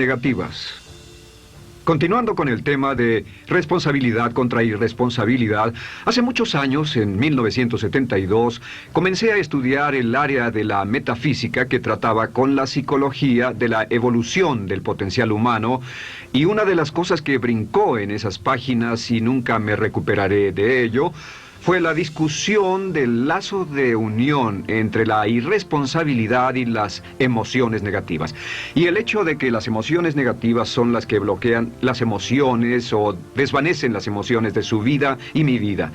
Negativas. Continuando con el tema de responsabilidad contra irresponsabilidad, hace muchos años, en 1972, comencé a estudiar el área de la metafísica que trataba con la psicología de la evolución del potencial humano, y una de las cosas que brincó en esas páginas, y nunca me recuperaré de ello, fue la discusión del lazo de unión entre la irresponsabilidad y las emociones negativas. Y el hecho de que las emociones negativas son las que bloquean las emociones o desvanecen las emociones de su vida y mi vida.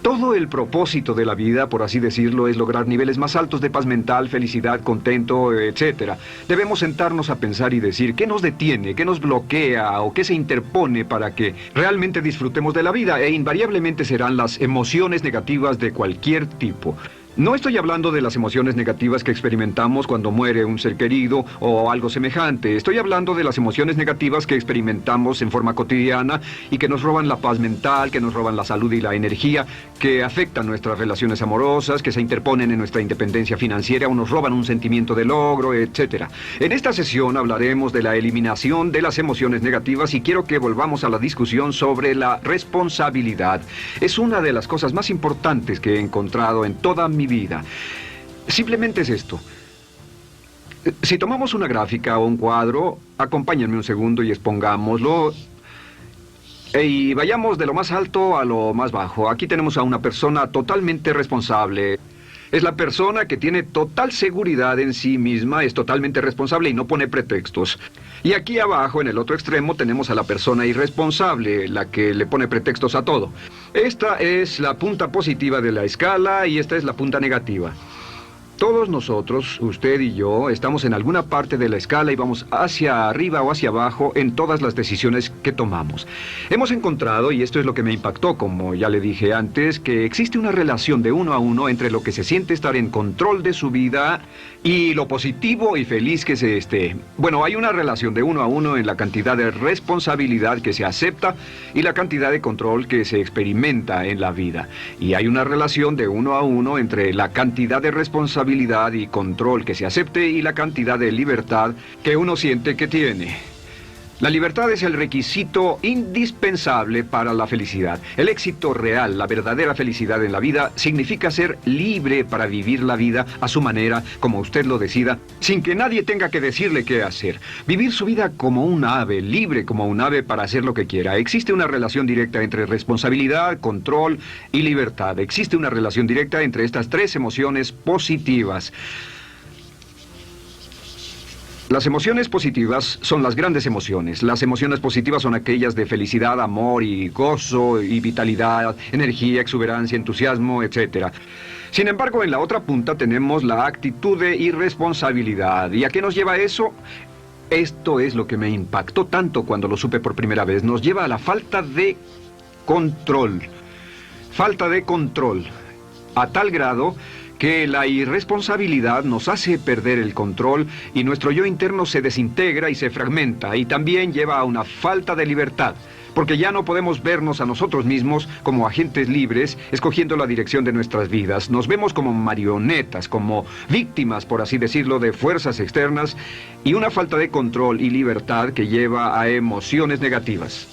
Todo el propósito de la vida, por así decirlo, es lograr niveles más altos de paz mental, felicidad, contento, etc. Debemos sentarnos a pensar y decir qué nos detiene, qué nos bloquea o qué se interpone para que realmente disfrutemos de la vida, e invariablemente serán las emociones negativas de cualquier tipo. No estoy hablando de las emociones negativas que experimentamos cuando muere un ser querido o algo semejante. Estoy hablando de las emociones negativas que experimentamos en forma cotidiana y que nos roban la paz mental, que nos roban la salud y la energía, que afectan nuestras relaciones amorosas, que se interponen en nuestra independencia financiera o nos roban un sentimiento de logro, etc. En esta sesión hablaremos de la eliminación de las emociones negativas y quiero que volvamos a la discusión sobre la responsabilidad. Es una de las cosas más importantes que he encontrado en toda mi vida. Simplemente es esto. Si tomamos una gráfica o un cuadro, acompáñenme un segundo y expongámoslo. Y vayamos de lo más alto a lo más bajo. Aquí tenemos a una persona totalmente responsable. Es la persona que tiene total seguridad en sí misma, es totalmente responsable y no pone pretextos. Y aquí abajo, en el otro extremo, tenemos a la persona irresponsable, la que le pone pretextos a todo. Esta es la punta positiva de la escala y esta es la punta negativa. Todos nosotros, usted y yo, estamos en alguna parte de la escala y vamos hacia arriba o hacia abajo en todas las decisiones que tomamos. Hemos encontrado, y esto es lo que me impactó, como ya le dije antes, que existe una relación de uno a uno entre lo que se siente estar en control de su vida y lo positivo y feliz que se esté. Bueno, hay una relación de uno a uno en la cantidad de responsabilidad que se acepta y la cantidad de control que se experimenta en la vida. Y hay una relación de uno a uno entre la cantidad de responsabilidad y control que se acepte y la cantidad de libertad que uno siente que tiene. La libertad es el requisito indispensable para la felicidad. El éxito real, la verdadera felicidad en la vida, significa ser libre para vivir la vida a su manera, como usted lo decida, sin que nadie tenga que decirle qué hacer. Vivir su vida como un ave, libre como un ave para hacer lo que quiera. Existe una relación directa entre responsabilidad, control y libertad. Existe una relación directa entre estas tres emociones positivas. Las emociones positivas son las grandes emociones. Las emociones positivas son aquellas de felicidad, amor y gozo y vitalidad, energía, exuberancia, entusiasmo, etc. Sin embargo, en la otra punta tenemos la actitud de irresponsabilidad. ¿Y a qué nos lleva eso? Esto es lo que me impactó tanto cuando lo supe por primera vez. Nos lleva a la falta de control. Falta de control. A tal grado que la irresponsabilidad nos hace perder el control y nuestro yo interno se desintegra y se fragmenta, y también lleva a una falta de libertad, porque ya no podemos vernos a nosotros mismos como agentes libres, escogiendo la dirección de nuestras vidas. Nos vemos como marionetas, como víctimas, por así decirlo, de fuerzas externas, y una falta de control y libertad que lleva a emociones negativas.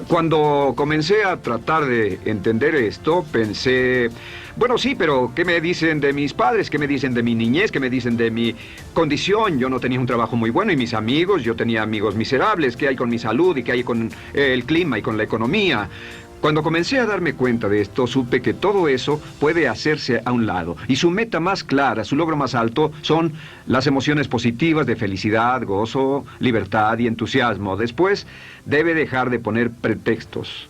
Cuando comencé a tratar de entender esto, pensé, bueno, sí, pero ¿qué me dicen de mis padres? ¿Qué me dicen de mi niñez? ¿Qué me dicen de mi condición? Yo no tenía un trabajo muy bueno y mis amigos, yo tenía amigos miserables. ¿Qué hay con mi salud y qué hay con el clima y con la economía? Cuando comencé a darme cuenta de esto, supe que todo eso puede hacerse a un lado. Y su meta más clara, su logro más alto, son las emociones positivas de felicidad, gozo, libertad y entusiasmo. Después, debe dejar de poner pretextos.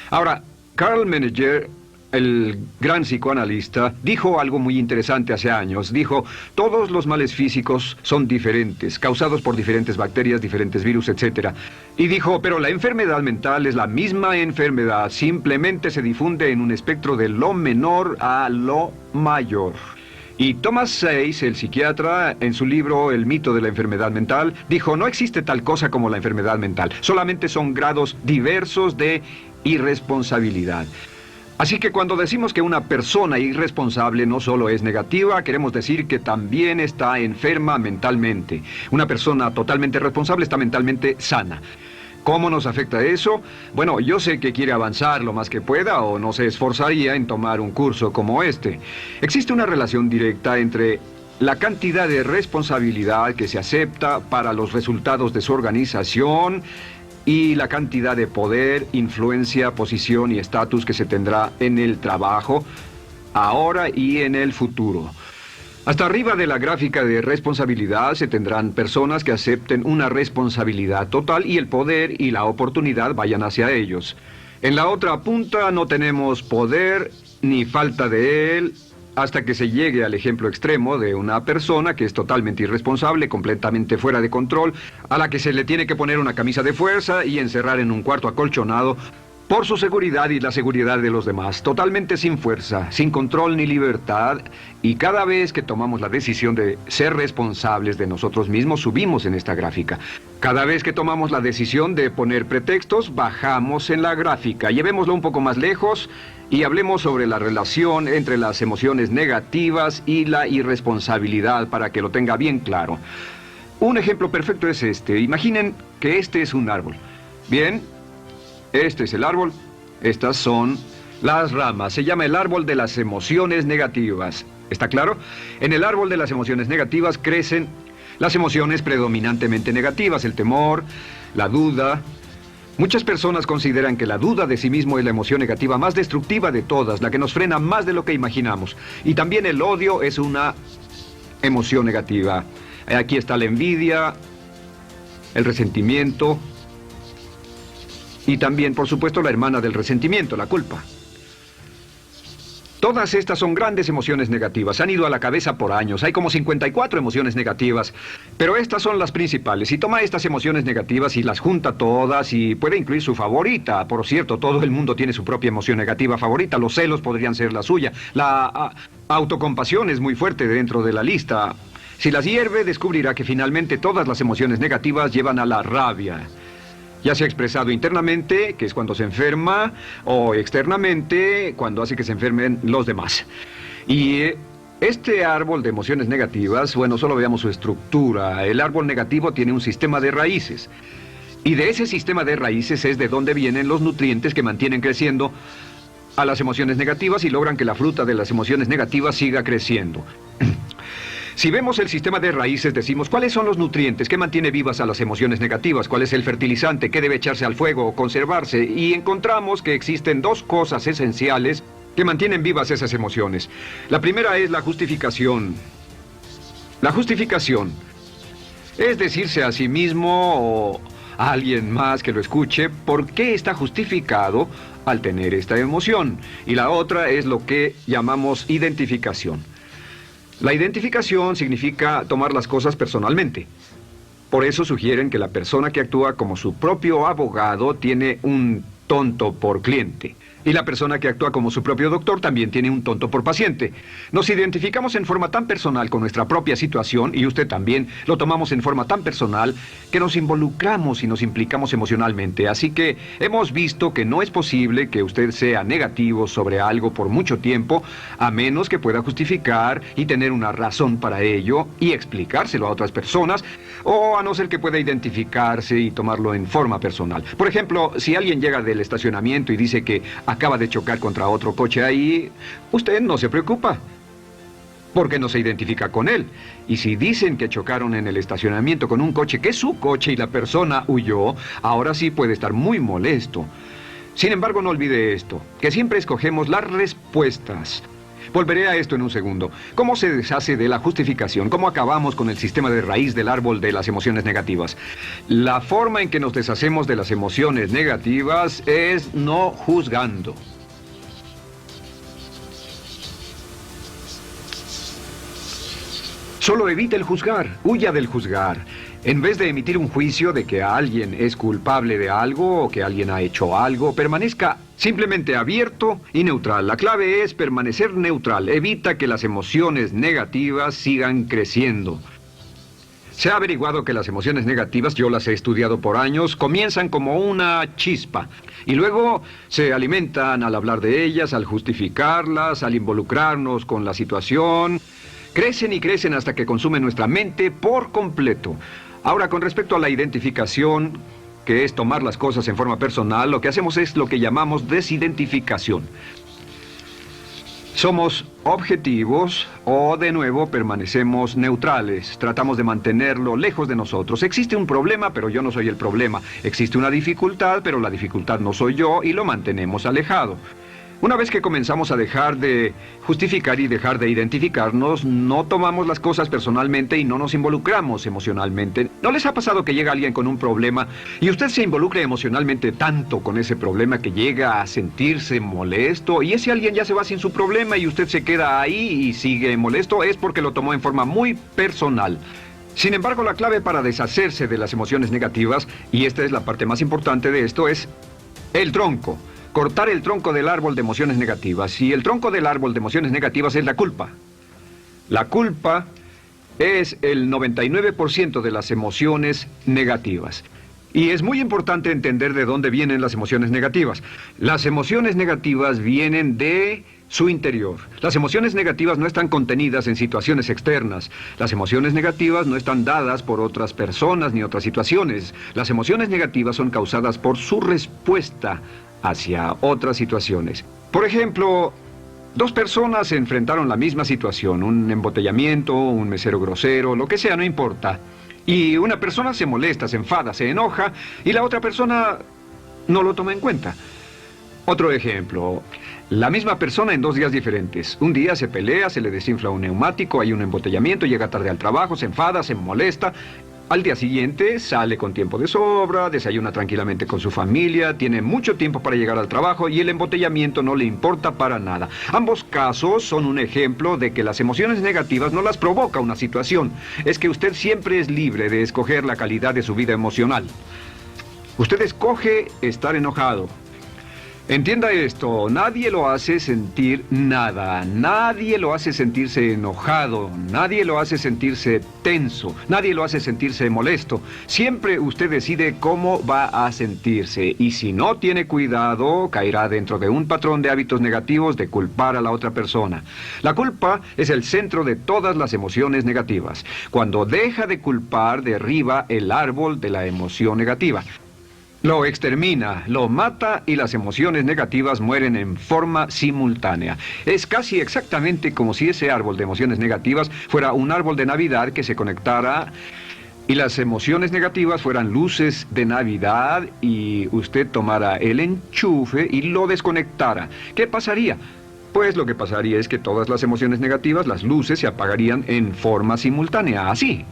Ahora, Carl Menninger, el gran psicoanalista, dijo algo muy interesante hace años. Dijo, todos los males físicos son diferentes, causados por diferentes bacterias, diferentes virus, etc. Y dijo, pero la enfermedad mental es la misma enfermedad, simplemente se difunde en un espectro de lo menor a lo mayor. Y Thomas Sayce, el psiquiatra, en su libro El mito de la enfermedad mental, dijo, no existe tal cosa como la enfermedad mental, solamente son grados diversos de irresponsabilidad. Así que cuando decimos que una persona irresponsable no solo es negativa, queremos decir que también está enferma mentalmente. Una persona totalmente responsable está mentalmente sana. ¿Cómo nos afecta eso? Bueno, yo sé que quiere avanzar lo más que pueda o no se esforzaría en tomar un curso como este. Existe una relación directa entre la cantidad de responsabilidad que se acepta para los resultados de su organización y la cantidad de poder, influencia, posición y estatus que se tendrá en el trabajo, ahora y en el futuro. Hasta arriba de la gráfica de responsabilidad se tendrán personas que acepten una responsabilidad total y el poder y la oportunidad vayan hacia ellos. En la otra punta no tenemos poder ni falta de él, hasta que se llegue al ejemplo extremo de una persona que es totalmente irresponsable, completamente fuera de control, a la que se le tiene que poner una camisa de fuerza y encerrar en un cuarto acolchonado por su seguridad y la seguridad de los demás, totalmente sin fuerza, sin control ni libertad, y cada vez que tomamos la decisión de ser responsables de nosotros mismos, subimos en esta gráfica. Cada vez que tomamos la decisión de poner pretextos, bajamos en la gráfica. Llevémoslo un poco más lejos y hablemos sobre la relación entre las emociones negativas y la irresponsabilidad para que lo tenga bien claro. Un ejemplo perfecto es este. Imaginen que este es un árbol. Bien. Este es el árbol, estas son las ramas. Se llama el árbol de las emociones negativas. ¿Está claro? En el árbol de las emociones negativas crecen las emociones predominantemente negativas, el temor, la duda. Muchas personas consideran que la duda de sí mismo es la emoción negativa más destructiva de todas, la que nos frena más de lo que imaginamos. Y también el odio es una emoción negativa. Aquí está la envidia, el resentimiento. Y también, por supuesto, la hermana del resentimiento, la culpa. Todas estas son grandes emociones negativas. Han ido a la cabeza por años. Hay como 54 emociones negativas. Pero estas son las principales. Si toma estas emociones negativas y las junta todas y puede incluir su favorita. Por cierto, todo el mundo tiene su propia emoción negativa favorita. Los celos podrían ser la suya. La autocompasión es muy fuerte dentro de la lista. Si las hierve, descubrirá que finalmente todas las emociones negativas llevan a la rabia. Ya sea expresado internamente, que es cuando se enferma, o externamente, cuando hace que se enfermen los demás. Y este árbol de emociones negativas, bueno, solo veamos su estructura. El árbol negativo tiene un sistema de raíces. Y de ese sistema de raíces es de donde vienen los nutrientes que mantienen creciendo a las emociones negativas y logran que la fruta de las emociones negativas siga creciendo. Si vemos el sistema de raíces, decimos, ¿cuáles son los nutrientes? ¿Qué mantiene vivas a las emociones negativas? ¿Cuál es el fertilizante? ¿Qué debe echarse al fuego o conservarse? Y encontramos que existen dos cosas esenciales que mantienen vivas esas emociones. La primera es la justificación. La justificación es decirse a sí mismo o a alguien más que lo escuche por qué está justificado al tener esta emoción. Y la otra es lo que llamamos identificación. La identificación significa tomar las cosas personalmente. Por eso sugieren que la persona que actúa como su propio abogado tiene un tonto por cliente. Y la persona que actúa como su propio doctor también tiene un tonto por paciente. Nos identificamos en forma tan personal con nuestra propia situación, y usted también, lo tomamos en forma tan personal, que nos involucramos y nos implicamos emocionalmente. Así que hemos visto que no es posible que usted sea negativo sobre algo por mucho tiempo, a menos que pueda justificar y tener una razón para ello y explicárselo a otras personas, o a no ser que pueda identificarse y tomarlo en forma personal. Por ejemplo, si alguien llega del estacionamiento y dice que acaba de chocar contra otro coche ahí, usted no se preocupa, porque no se identifica con él. Y si dicen que chocaron en el estacionamiento con un coche que es su coche y la persona huyó, ahora sí puede estar muy molesto. Sin embargo, no olvide esto, que siempre escogemos las respuestas. Volveré a esto en un segundo. ¿Cómo se deshace de la justificación? ¿Cómo acabamos con el sistema de raíz del árbol de las emociones negativas? La forma en que nos deshacemos de las emociones negativas es no juzgando. Solo evite el juzgar, huya del juzgar. En vez de emitir un juicio de que alguien es culpable de algo o que alguien ha hecho algo, permanezca simplemente abierto y neutral. La clave es permanecer neutral. Evita que las emociones negativas sigan creciendo. Se ha averiguado que las emociones negativas, yo las he estudiado por años, comienzan como una chispa y luego se alimentan al hablar de ellas, al justificarlas, al involucrarnos con la situación. Crecen y crecen hasta que consumen nuestra mente por completo. Ahora, con respecto a la identificación, que es tomar las cosas en forma personal, lo que hacemos es lo que llamamos desidentificación. Somos objetivos o, de nuevo, permanecemos neutrales. Tratamos de mantenerlo lejos de nosotros. Existe un problema, pero yo no soy el problema. Existe una dificultad, pero la dificultad no soy yo, y lo mantenemos alejado. Una vez que comenzamos a dejar de justificar y dejar de identificarnos, no tomamos las cosas personalmente y no nos involucramos emocionalmente. ¿No les ha pasado que llega alguien con un problema y usted se involucra emocionalmente tanto con ese problema que llega a sentirse molesto y ese alguien ya se va sin su problema y usted se queda ahí y sigue molesto? Es porque lo tomó en forma muy personal. Sin embargo, la clave para deshacerse de las emociones negativas, y esta es la parte más importante de esto, es el tronco. Cortar el tronco del árbol de emociones negativas. Y el tronco del árbol de emociones negativas es la culpa. La culpa es el 99% de las emociones negativas. Y es muy importante entender de dónde vienen las emociones negativas. Las emociones negativas vienen de su interior. Las emociones negativas no están contenidas en situaciones externas. Las emociones negativas no están dadas por otras personas ni otras situaciones. Las emociones negativas son causadas por su respuesta hacia otras situaciones. Por ejemplo, dos personas se enfrentaron la misma situación, un embotellamiento, un mesero grosero, lo que sea, no importa. Y una persona se molesta, se enfada, se enoja, y la otra persona no lo toma en cuenta. Otro ejemplo, la misma persona en 2 días diferentes. Un día se pelea, se le desinfla un neumático, hay un embotellamiento, llega tarde al trabajo, se enfada, se molesta. Al día siguiente sale con tiempo de sobra, desayuna tranquilamente con su familia, tiene mucho tiempo para llegar al trabajo y el embotellamiento no le importa para nada. Ambos casos son un ejemplo de que las emociones negativas no las provoca una situación. Es que usted siempre es libre de escoger la calidad de su vida emocional. Usted escoge estar enojado. Entienda esto, nadie lo hace sentir nada, nadie lo hace sentirse enojado, nadie lo hace sentirse tenso, nadie lo hace sentirse molesto. Siempre usted decide cómo va a sentirse y si no tiene cuidado, caerá dentro de un patrón de hábitos negativos de culpar a la otra persona. La culpa es el centro de todas las emociones negativas. Cuando deja de culpar, derriba el árbol de la emoción negativa. Lo extermina, lo mata y las emociones negativas mueren en forma simultánea. Es casi exactamente como si ese árbol de emociones negativas fuera un árbol de Navidad que se conectara y las emociones negativas fueran luces de Navidad y usted tomara el enchufe y lo desconectara. ¿Qué pasaría? Pues lo que pasaría es que todas las emociones negativas, las luces, se apagarían en forma simultánea, así.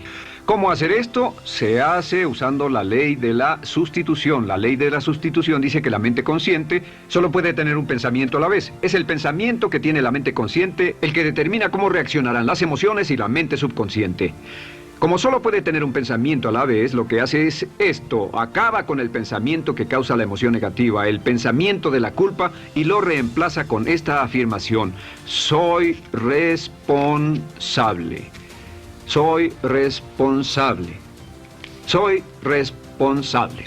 ¿Cómo hacer esto? Se hace usando la ley de la sustitución. La ley de la sustitución dice que la mente consciente solo puede tener un pensamiento a la vez. Es el pensamiento que tiene la mente consciente el que determina cómo reaccionarán las emociones y la mente subconsciente. Como solo puede tener un pensamiento a la vez, lo que hace es esto: acaba con el pensamiento que causa la emoción negativa, el pensamiento de la culpa, y lo reemplaza con esta afirmación: soy responsable. Soy responsable. Soy responsable.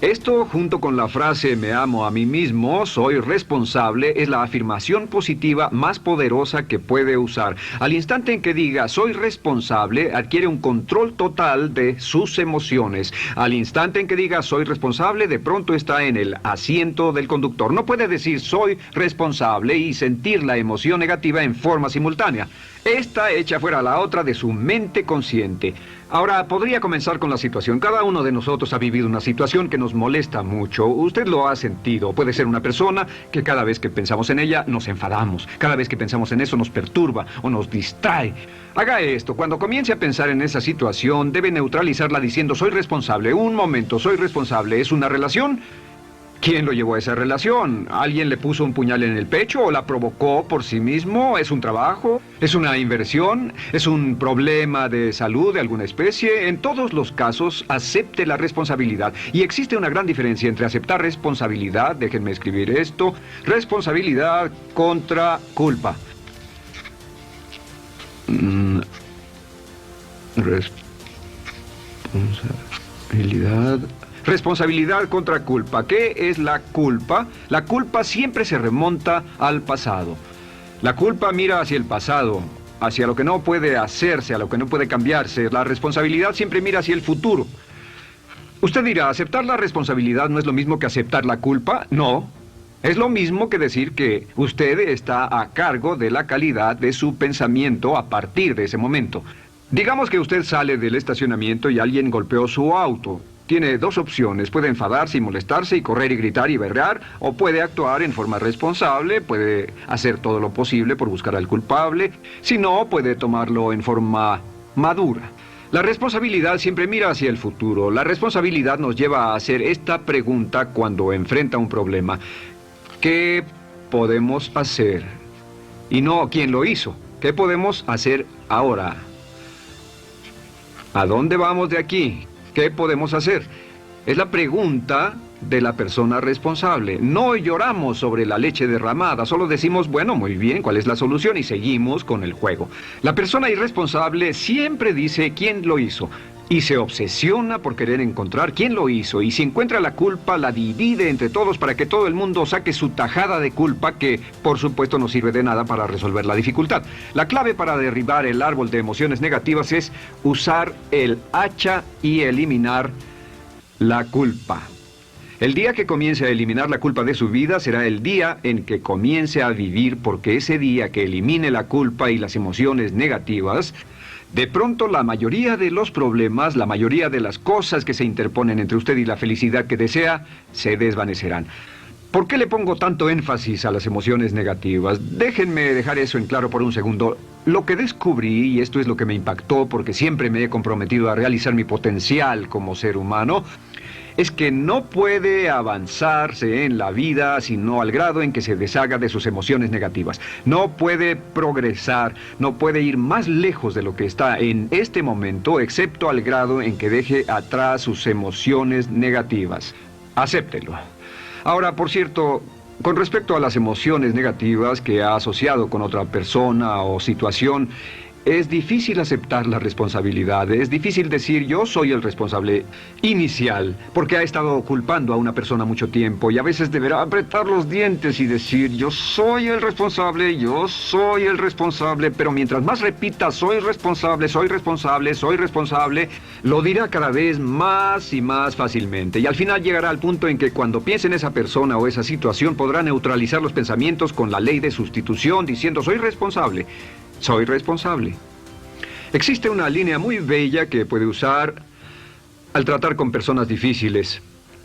Esto, junto con la frase me amo a mí mismo, soy responsable, es la afirmación positiva más poderosa que puede usar. Al instante en que diga soy responsable, adquiere un control total de sus emociones. Al instante en que diga soy responsable, de pronto está en el asiento del conductor. No puede decir soy responsable y sentir la emoción negativa en forma simultánea. Esta echa fuera la otra de su mente consciente. Ahora, podría comenzar con la situación. Cada uno de nosotros ha vivido una situación que nos molesta mucho. Usted lo ha sentido. Puede ser una persona que cada vez que pensamos en ella nos enfadamos. Cada vez que pensamos en eso nos perturba o nos distrae. Haga esto. Cuando comience a pensar en esa situación, debe neutralizarla diciendo soy responsable. Un momento, soy responsable. ¿Es una relación? ¿Quién lo llevó a esa relación? ¿Alguien le puso un puñal en el pecho o la provocó por sí mismo? ¿Es un trabajo? ¿Es una inversión? ¿Es un problema de salud de alguna especie? En todos los casos, acepte la responsabilidad. Y existe una gran diferencia entre aceptar responsabilidad, déjenme escribir esto, responsabilidad contra culpa. Responsabilidad. Responsabilidad contra culpa. ¿Qué es la culpa? La culpa siempre se remonta al pasado. La culpa mira hacia el pasado, hacia lo que no puede hacerse, a lo que no puede cambiarse. La responsabilidad siempre mira hacia el futuro. Usted dirá, ¿aceptar la responsabilidad no es lo mismo que aceptar la culpa? No. Es lo mismo que decir que usted está a cargo de la calidad de su pensamiento a partir de ese momento. Digamos que usted sale del estacionamiento y alguien golpeó su auto. Tiene dos opciones: puede enfadarse y molestarse y correr y gritar y berrear, o puede actuar en forma responsable, puede hacer todo lo posible por buscar al culpable. Si no, puede tomarlo en forma madura. La responsabilidad siempre mira hacia el futuro. La responsabilidad nos lleva a hacer esta pregunta cuando enfrenta un problema: ¿qué podemos hacer? Y no quién lo hizo. ¿Qué podemos hacer ahora? ¿A dónde vamos de aquí? ¿Qué podemos hacer? Es la pregunta de la persona responsable. No lloramos sobre la leche derramada, solo decimos, bueno, muy bien, ¿cuál es la solución? Y seguimos con el juego. La persona irresponsable siempre dice quién lo hizo y se obsesiona por querer encontrar quién lo hizo, y si encuentra la culpa la divide entre todos para que todo el mundo saque su tajada de culpa, que por supuesto no sirve de nada para resolver la dificultad. La clave para derribar el árbol de emociones negativas es usar el hacha y eliminar la culpa. El día que comience a eliminar la culpa de su vida será el día en que comience a vivir, porque ese día que elimine la culpa y las emociones negativas, de pronto la mayoría de los problemas, la mayoría de las cosas que se interponen entre usted y la felicidad que desea, se desvanecerán. ¿Por qué le pongo tanto énfasis a las emociones negativas? Déjenme dejar eso en claro por un segundo. Lo que descubrí, y esto es lo que me impactó porque siempre me he comprometido a realizar mi potencial como ser humano, es que no puede avanzarse en la vida sino al grado en que se deshaga de sus emociones negativas. No puede progresar, no puede ir más lejos de lo que está en este momento, excepto al grado en que deje atrás sus emociones negativas. Acéptelo. Ahora, por cierto, con respecto a las emociones negativas que ha asociado con otra persona o situación, es difícil aceptar la responsabilidad. Es difícil decir yo soy el responsable inicial, porque ha estado culpando a una persona mucho tiempo y a veces deberá apretar los dientes y decir yo soy el responsable, pero mientras más repita soy responsable, lo dirá cada vez más y más fácilmente. Y al final llegará al punto en que cuando piense en esa persona o esa situación podrá neutralizar los pensamientos con la ley de sustitución diciendo soy responsable. Soy responsable. Existe una línea muy bella que puede usar al tratar con personas difíciles.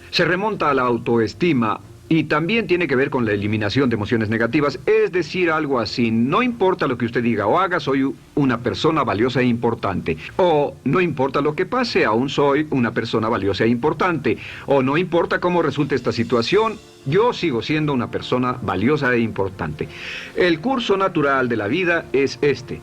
Se remonta a la autoestima y también tiene que ver con la eliminación de emociones negativas. Es decir, algo así: no importa lo que usted diga o haga, soy una persona valiosa e importante. O no importa lo que pase, aún soy una persona valiosa e importante. O no importa cómo resulte esta situación, yo sigo siendo una persona valiosa e importante. El curso natural de la vida es este.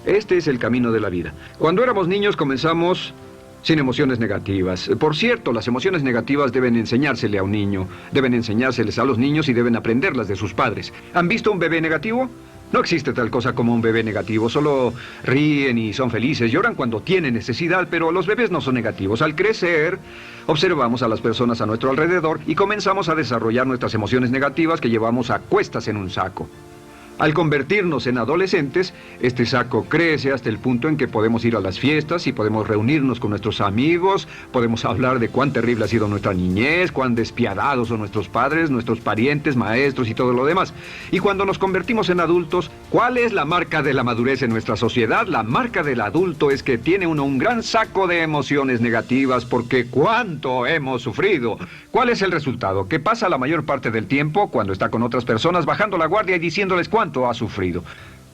Este es el camino de la vida. Cuando éramos niños comenzamos sin emociones negativas. Por cierto, las emociones negativas deben enseñársele a un niño. Deben enseñárseles a los niños y deben aprenderlas de sus padres. ¿Han visto un bebé negativo? No existe tal cosa como un bebé negativo. Solo ríen y son felices. Lloran cuando tienen necesidad, pero los bebés no son negativos. Al crecer, observamos a las personas a nuestro alrededor y comenzamos a desarrollar nuestras emociones negativas que llevamos a cuestas en un saco. Al convertirnos en adolescentes, este saco crece hasta el punto en que podemos ir a las fiestas y podemos reunirnos con nuestros amigos, podemos hablar de cuán terrible ha sido nuestra niñez, cuán despiadados son nuestros padres, nuestros parientes, maestros y todo lo demás. Y cuando nos convertimos en adultos, ¿cuál es la marca de la madurez en nuestra sociedad? La marca del adulto es que tiene uno un gran saco de emociones negativas, porque ¿cuánto hemos sufrido? ¿Cuál es el resultado? Que pasa la mayor parte del tiempo cuando está con otras personas bajando la guardia y diciéndoles cuánto ha sufrido.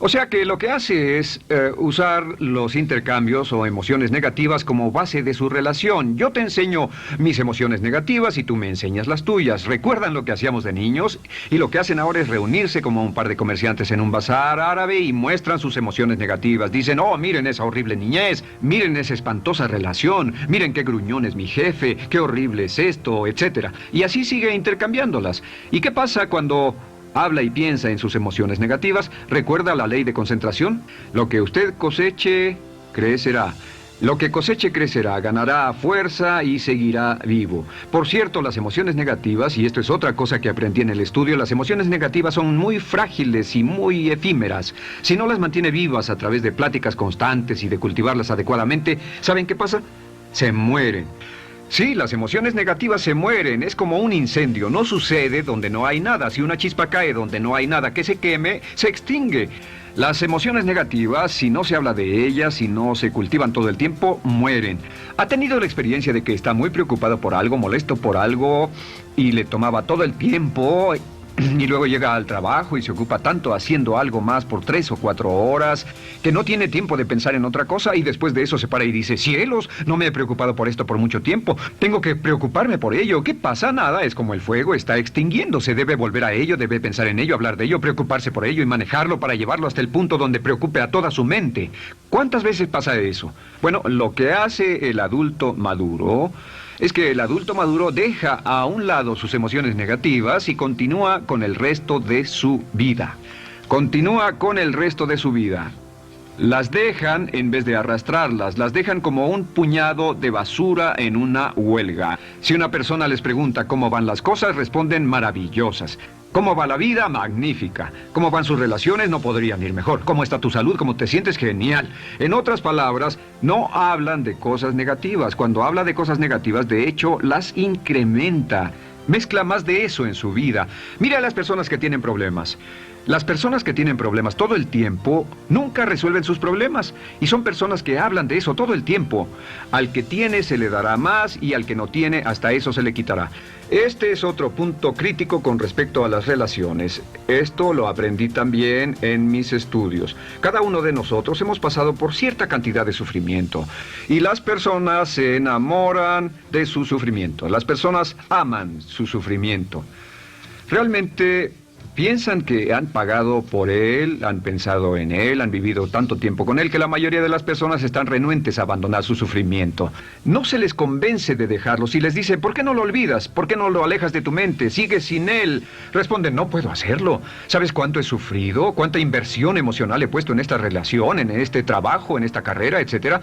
O sea que lo que hace es usar los intercambios o emociones negativas como base de su relación. Yo te enseño mis emociones negativas y tú me enseñas las tuyas. ¿Recuerdan lo que hacíamos de niños? Y lo que hacen ahora es reunirse como un par de comerciantes en un bazar árabe y muestran sus emociones negativas. Dicen, oh, miren esa horrible niñez, miren esa espantosa relación, miren qué gruñón es mi jefe, qué horrible es esto, etc. Y así sigue intercambiándolas. ¿Y qué pasa cuando habla y piensa en sus emociones negativas? ¿Recuerda la ley de concentración? Lo que usted coseche, crecerá. Lo que coseche crecerá, ganará fuerza y seguirá vivo. Por cierto, las emociones negativas, y esto es otra cosa que aprendí en el estudio, las emociones negativas son muy frágiles y muy efímeras. Si no las mantiene vivas a través de pláticas constantes y de cultivarlas adecuadamente, ¿saben qué pasa? Se mueren. Sí, las emociones negativas se mueren, es como un incendio, no sucede donde no hay nada. Si una chispa cae donde no hay nada que se queme, se extingue. Las emociones negativas, si no se habla de ellas, si no se cultivan todo el tiempo, mueren. ¿Ha tenido la experiencia de que está muy preocupado por algo, molesto por algo, y le tomaba todo el tiempo, y luego llega al trabajo y se ocupa tanto haciendo algo más por 3 o 4 horas, que no tiene tiempo de pensar en otra cosa, y después de eso se para y dice, cielos, no me he preocupado por esto por mucho tiempo, tengo que preocuparme por ello? ¿Qué pasa? Nada, es como el fuego, está extinguiéndose, debe volver a ello, debe pensar en ello, hablar de ello, preocuparse por ello y manejarlo para llevarlo hasta el punto donde preocupe a toda su mente. ¿Cuántas veces pasa eso? Bueno, lo que hace el adulto maduro es que el adulto maduro deja a un lado sus emociones negativas y continúa con el resto de su vida. Continúa con el resto de su vida. Las dejan en vez de arrastrarlas, las dejan como un puñado de basura en una huelga. Si una persona les pregunta cómo van las cosas, responden maravillosas. ¿Cómo va la vida? Magnífica. ¿Cómo van sus relaciones? No podrían ir mejor. ¿Cómo está tu salud? ¿Cómo te sientes? Genial. En otras palabras, no hablan de cosas negativas. Cuando habla de cosas negativas, de hecho, las incrementa. Mezcla más de eso en su vida. Mira a las personas que tienen problemas. Las personas que tienen problemas todo el tiempo nunca resuelven sus problemas, y son personas que hablan de eso todo el tiempo. Al que tiene se le dará más, y al que no tiene hasta eso se le quitará. Este es otro punto crítico con respecto a las relaciones. Esto lo aprendí también en mis estudios. Cada uno de nosotros hemos pasado por cierta cantidad de sufrimiento, y las personas se enamoran de su sufrimiento. Las personas aman su sufrimiento. Realmente piensan que han pagado por él, han pensado en él, han vivido tanto tiempo con él, que la mayoría de las personas están renuentes a abandonar su sufrimiento. No se les convence de dejarlo. Si les dicen, ¿por qué no lo olvidas? ¿Por qué no lo alejas de tu mente? ¿Sigues sin él? Responden, no puedo hacerlo. ¿Sabes cuánto he sufrido? ¿Cuánta inversión emocional he puesto en esta relación, en este trabajo, en esta carrera, etcétera?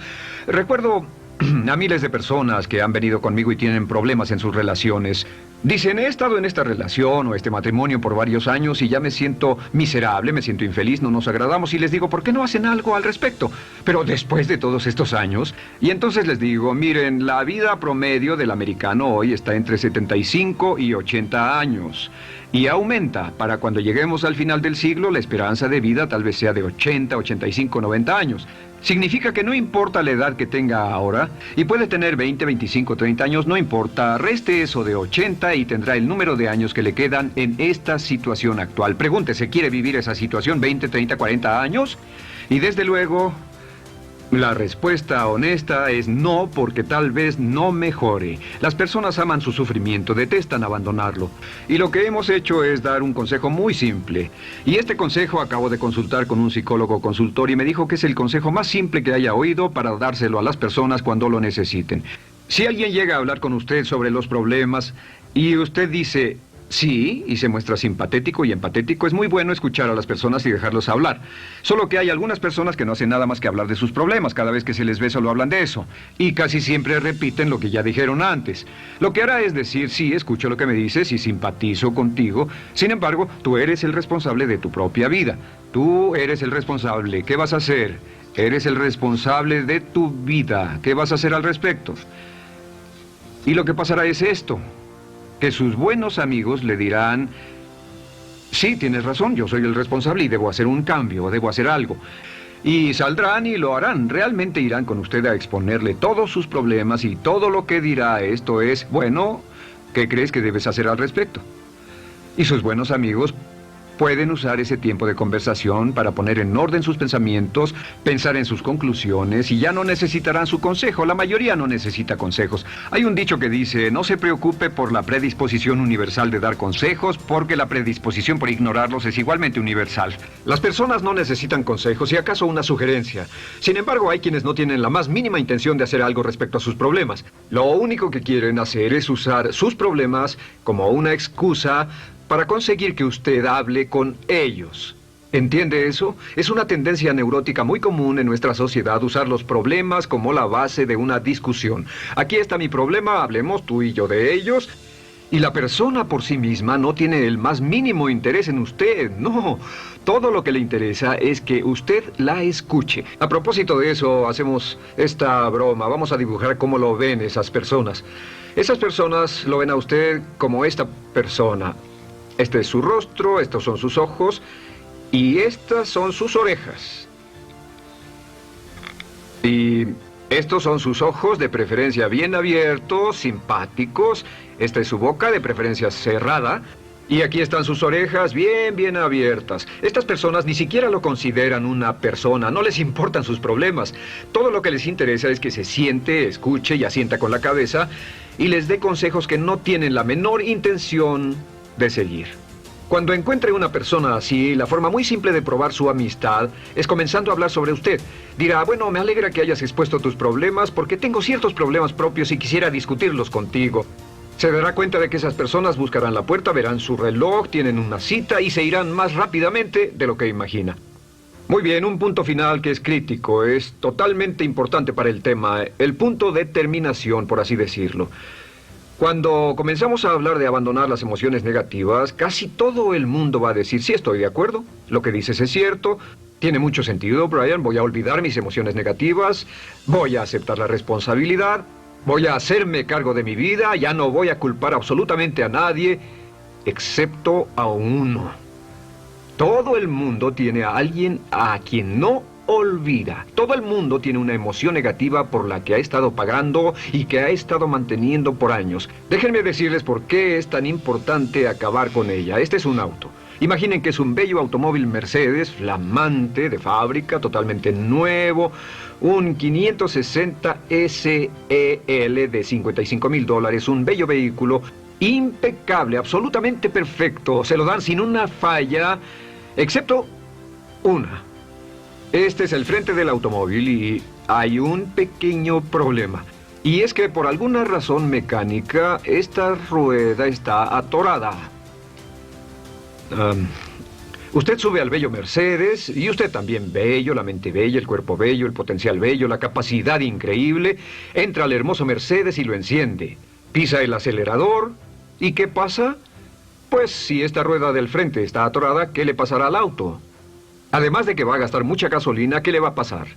Recuerdo a miles de personas que han venido conmigo y tienen problemas en sus relaciones. Dicen, he estado en esta relación o este matrimonio por varios años y ya me siento miserable, me siento infeliz, no nos agradamos, y les digo, ¿por qué no hacen algo al respecto? Pero después de todos estos años, y entonces les digo, miren, la vida promedio del americano hoy está entre 75 y 80 años. Y aumenta. Para cuando lleguemos al final del siglo, la esperanza de vida tal vez sea de 80, 85, 90 años. Significa que no importa la edad que tenga ahora, y puede tener 20, 25, 30 años, no importa, reste eso de 80 y tendrá el número de años que le quedan en esta situación actual. Pregúntese, ¿quiere vivir esa situación 20, 30, 40 años? Y desde luego, la respuesta honesta es no, porque tal vez no mejore. Las personas aman su sufrimiento, detestan abandonarlo. Y lo que hemos hecho es dar un consejo muy simple. Y este consejo acabo de consultar con un psicólogo consultor y me dijo que es el consejo más simple que haya oído para dárselo a las personas cuando lo necesiten. Si alguien llega a hablar con usted sobre los problemas y usted dice sí, y se muestra simpatético y empatético, es muy bueno escuchar a las personas y dejarlos hablar. Solo que hay algunas personas que no hacen nada más que hablar de sus problemas. Cada vez que se les ve solo hablan de eso. Y casi siempre repiten lo que ya dijeron antes. Lo que hará es decir, sí, escucho lo que me dices y simpatizo contigo. Sin embargo, tú eres el responsable de tu propia vida. Tú eres el responsable. ¿Qué vas a hacer? Eres el responsable de tu vida. ¿Qué vas a hacer al respecto? Y lo que pasará es esto, que sus buenos amigos le dirán, sí, tienes razón, yo soy el responsable y debo hacer un cambio, debo hacer algo. Y saldrán y lo harán, realmente irán con usted a exponerle todos sus problemas y todo lo que dirá esto es, bueno, ¿qué crees que debes hacer al respecto? Y sus buenos amigos pueden usar ese tiempo de conversación para poner en orden sus pensamientos, pensar en sus conclusiones y ya no necesitarán su consejo. La mayoría no necesita consejos. Hay un dicho que dice, no se preocupe por la predisposición universal de dar consejos, porque la predisposición por ignorarlos es igualmente universal. Las personas no necesitan consejos, si acaso una sugerencia. Sin embargo, hay quienes no tienen la más mínima intención de hacer algo respecto a sus problemas. Lo único que quieren hacer es usar sus problemas como una excusa para conseguir que usted hable con ellos. ¿Entiende eso? Es una tendencia neurótica muy común en nuestra sociedad usar los problemas como la base de una discusión. Aquí está mi problema, hablemos tú y yo de ellos. Y la persona por sí misma no tiene el más mínimo interés en usted, no. Todo lo que le interesa es que usted la escuche. A propósito de eso, hacemos esta broma. Vamos a dibujar cómo lo ven esas personas. Esas personas lo ven a usted como esta persona. Este es su rostro, estos son sus ojos y estas son sus orejas. Y estos son sus ojos, de preferencia bien abiertos, simpáticos. Esta es su boca, de preferencia cerrada. Y aquí están sus orejas bien abiertas. Estas personas ni siquiera lo consideran una persona, no les importan sus problemas. Todo lo que les interesa es que se siente, escuche y asienta con la cabeza y les dé consejos que no tienen la menor intención de seguir. Cuando encuentre una persona así, la forma muy simple de probar su amistad es comenzando a hablar sobre usted. Dirá, bueno, me alegra que hayas expuesto tus problemas porque tengo ciertos problemas propios y quisiera discutirlos contigo. Se dará cuenta de que esas personas buscarán la puerta, verán su reloj, tienen una cita y se irán más rápidamente de lo que imagina. Muy bien, un punto final que es crítico, es totalmente importante para el tema, el punto de terminación, por así decirlo. Cuando comenzamos a hablar de abandonar las emociones negativas, casi todo el mundo va a decir, sí, estoy de acuerdo, lo que dices es cierto, tiene mucho sentido, Brian, voy a olvidar mis emociones negativas, voy a aceptar la responsabilidad, voy a hacerme cargo de mi vida, ya no voy a culpar absolutamente a nadie, excepto a uno. Todo el mundo tiene a alguien a quien no olvida. Todo el mundo tiene una emoción negativa por la que ha estado pagando y que ha estado manteniendo por años. Déjenme decirles por qué es tan importante acabar con ella. Este es un auto. Imaginen que es un bello automóvil Mercedes, flamante, de fábrica, totalmente nuevo, un 560 SEL de $55,000, un bello vehículo, impecable, absolutamente perfecto. Se lo dan sin una falla, excepto una. Este es el frente del automóvil y hay un pequeño problema. Y es que por alguna razón mecánica, esta rueda está atorada. Usted sube al bello Mercedes, y usted también bello, la mente bella, el cuerpo bello, el potencial bello, la capacidad increíble. Entra al hermoso Mercedes y lo enciende. Pisa el acelerador, ¿y qué pasa? Pues si esta rueda del frente está atorada, ¿qué le pasará al auto? Además de que va a gastar mucha gasolina, ¿qué le va a pasar?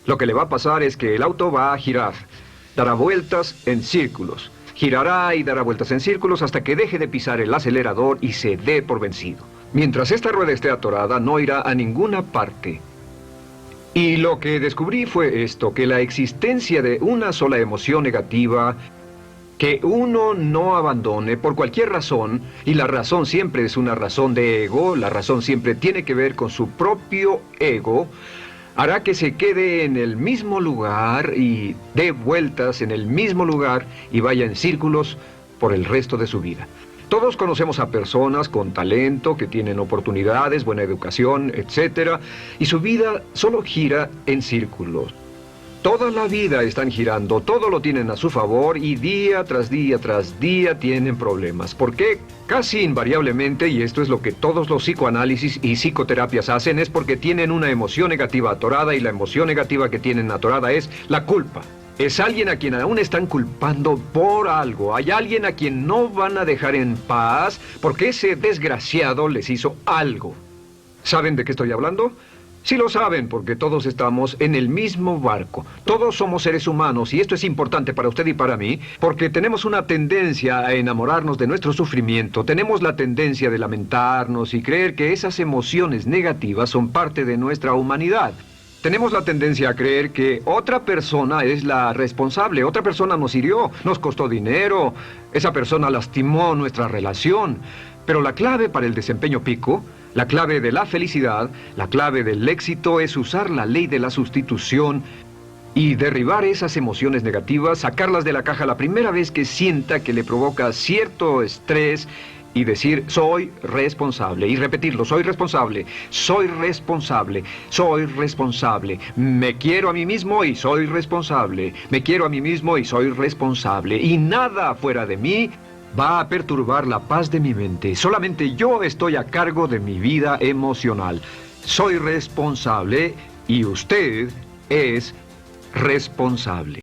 Lo que le va a pasar es que el auto va a girar, dará vueltas en círculos. Girará y dará vueltas en círculos hasta que deje de pisar el acelerador y se dé por vencido. Mientras esta rueda esté atorada, no irá a ninguna parte. Y lo que descubrí fue esto, que la existencia de una sola emoción negativa que uno no abandone por cualquier razón, y la razón siempre es una razón de ego, la razón siempre tiene que ver con su propio ego, hará que se quede en el mismo lugar y dé vueltas en el mismo lugar y vaya en círculos por el resto de su vida. Todos conocemos a personas con talento, que tienen oportunidades, buena educación, etc. Y su vida solo gira en círculos. Toda la vida están girando, todo lo tienen a su favor y día tras día tras día tienen problemas. ¿Por qué? Casi invariablemente, y esto es lo que todos los psicoanálisis y psicoterapias hacen, es porque tienen una emoción negativa atorada y la emoción negativa que tienen atorada es la culpa. Es alguien a quien aún están culpando por algo. Hay alguien a quien no van a dejar en paz porque ese desgraciado les hizo algo. ¿Saben de qué estoy hablando? Sí lo saben, porque todos estamos en el mismo barco. Todos somos seres humanos, y esto es importante para usted y para mí, porque tenemos una tendencia a enamorarnos de nuestro sufrimiento. Tenemos la tendencia de lamentarnos y creer que esas emociones negativas son parte de nuestra humanidad. Tenemos la tendencia a creer que otra persona es la responsable, otra persona nos hirió, nos costó dinero, esa persona lastimó nuestra relación. Pero la clave para el desempeño pico, la clave de la felicidad, la clave del éxito es usar la ley de la sustitución y derribar esas emociones negativas, sacarlas de la caja la primera vez que sienta que le provoca cierto estrés y decir, soy responsable, y repetirlo, soy responsable, soy responsable, soy responsable, me quiero a mí mismo y soy responsable, me quiero a mí mismo y soy responsable, y nada fuera de mí va a perturbar la paz de mi mente. Solamente yo estoy a cargo de mi vida emocional. Soy responsable y usted es responsable.